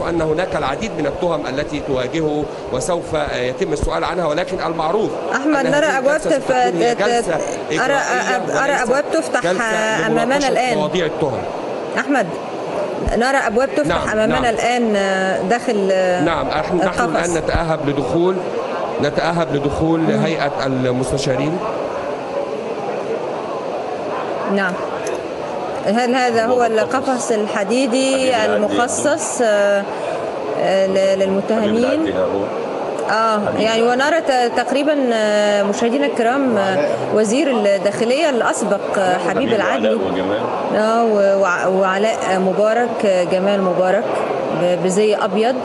أن هناك العديد من التهم التي تواجهه وسوف يتم السؤال عنها، ولكن المعروف أحمد نرى أبواب أرى أبواب تفتح أمامنا الآن. مواضيع التهم أحمد، نرى أبواب تفتح أمامنا الآن داخل نحن الآن نتأهب لدخول هيئة المستشارين. نعم. هل هذا هو القفص الحديدي المخصص للمتهمين؟ يعني ونرى تقريبا مشاهدينا الكرام وزير الداخلية الأسبق حبيب العدلي وعلاء مبارك، جمال مبارك بزي أبيض،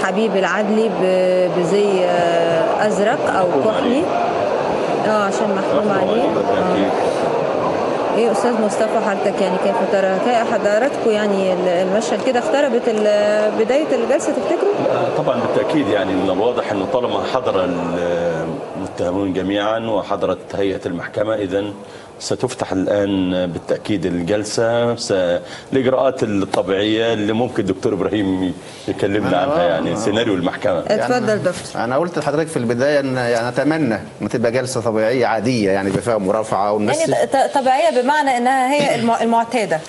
حبيب العدلي بزي أزرق أو كحلي عشان محكوم عليه. ايه استاذ مصطفى حضرتك يعني كيف ترى حضراتكم يعني المشهد كده اقتربت بدايه الجلسه تفتكروا؟ طبعا بالتاكيد، يعني من الواضح انه طالما حضر المتهمون جميعا وحضرت هيئه المحكمه اذا ستفتح الان بالتاكيد الجلسه. الاجراءات الطبيعيه اللي ممكن الدكتور ابراهيم يكلمنا عنها، يعني سيناريو المحكمه. اتفضل دكتور. انا قلت لحضرتك في البدايه ان يعني اتمنى ان تبقى جلسه طبيعيه عاديه، يعني فيها مرافعه والناس يعني طبيعيه بمعنى انها هي المعتاده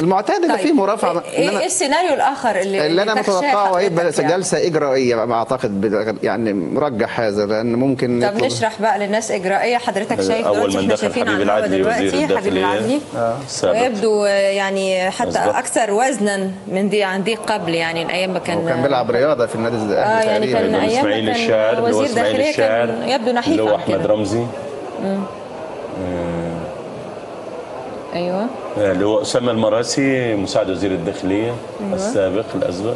اللي فيه مرافعه. ايه السيناريو الاخر اللي انا متوقعه هيبقى جلسه اجرائيه اعتقد، يعني مرجح هذا، لان ممكن. طب نشرح بقى للناس اجرائيه حضرتك شايف اول من دخل حبيب العدلي وزير الداخليه ويبدو يعني حتى اكثر وزنا من دي عن دي قبل، يعني الايام ما كان بيلعب رياضه في النادي الاهلي يعني كان اسماعيل الشاعر، وزير داخليه كان يبدو نحيفا، اللي هو احمد رمزي. ايوه، اللي هو اسامه المراسي مساعد وزير الداخليه السابق الاسبق.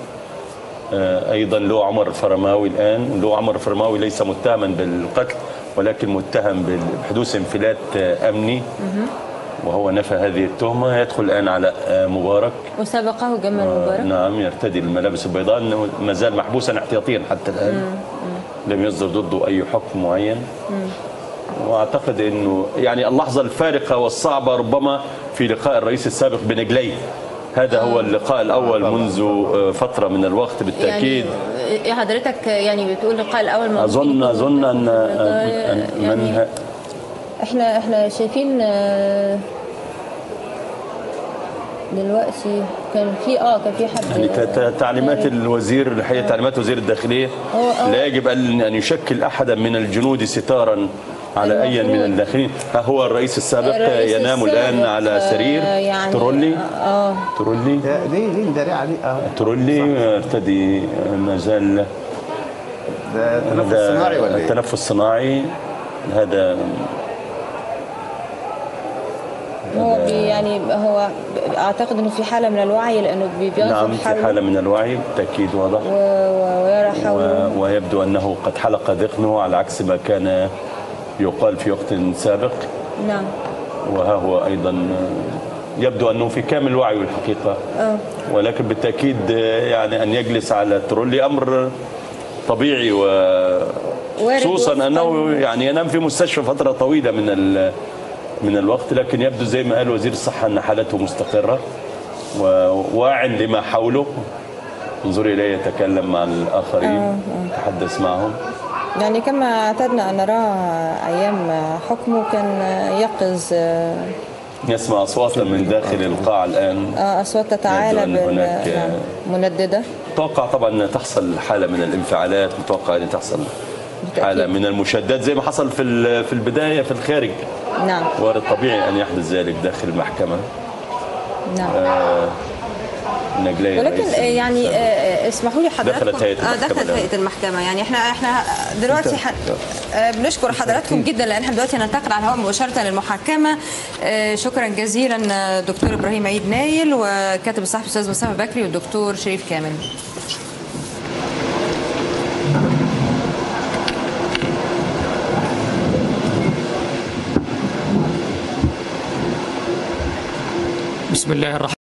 ايضا له عمر الفرماوي الان. له عمر الفرماوي ليس متهما بالقتل ولكن متهم بحدوث انفلات امني، وهو نفى هذه التهمه. يدخل الان على مبارك وسبقه جمال مبارك. نعم، يرتدي الملابس البيضاء، ما زال محبوسا احتياطيا حتى الان. لم يصدر ضده اي حكم معين. واعتقد انه يعني اللحظه الفارقه والصعبه ربما في لقاء الرئيس السابق بنجلي. هذا هو اللقاء الاول منذ فتره من الوقت بالتاكيد. يعني حضرتك يعني بتقول اللقاء الاول من اظن ان يعني احنا شايفين دلوقتي كان في حد يعني تعليمات الوزير الحقيقه، تعليمات وزير الداخليه لا يجب ان يشكل احدا من الجنود ستارا على اي من الداخلين. ها هو الرئيس السابق ينام الان على سرير يعني ترولي. ترولي دي داري عليه. ترولي ارتدي ما زال التنفس الصناعي ولا ايه؟ التنفس الصناعي هذا. هو يعني هو اعتقد انه في حاله من الوعي، لانه بينظر نعم في حاله من الوعي بالتاكيد واضح، ويرى حوله ويبدو انه قد حلق ذقنه على عكس ما كان يقال في وقت سابق. نعم. وها هو ايضا يبدو انه في كامل وعيه الحقيقه. ولكن بالتاكيد يعني ان يجلس على الترولي امر طبيعي، وخصوصا انه يعني ينام في مستشفى فتره طويله من الوقت. لكن يبدو زي ما قال وزير الصحه ان حالته مستقره وواع لما حوله. انظري اليه يتكلم مع الاخرين، يتحدث معهم. يعني كما اعتدنا ان نراه ايام حكمه كان يقظ، يسمع اصواتا من داخل القاعه الان، اصوات تتعالى مندده. متوقع طبعا ان تحصل حاله من الانفعالات، متوقع ان تحصل حاله من المشادات زي ما حصل في البدايه في الخارج. نعم. وارد طبيعي ان يحدث ذلك داخل المحكمه. نعم. نجلي ولكن يعني اسمحوا لي حضراتكم دخلت هيئه المحكمه. يعني احنا دلوقتي بنشكر حضراتكم جدا، لان احنا دلوقتي هننتقل على الهواء مباشره للمحاكمه. شكرا جزيلا دكتور ابراهيم عيد نايل وكاتب الصحفي الاستاذ مصطفى بكري والدكتور شريف كامل. بسم الله الرحمن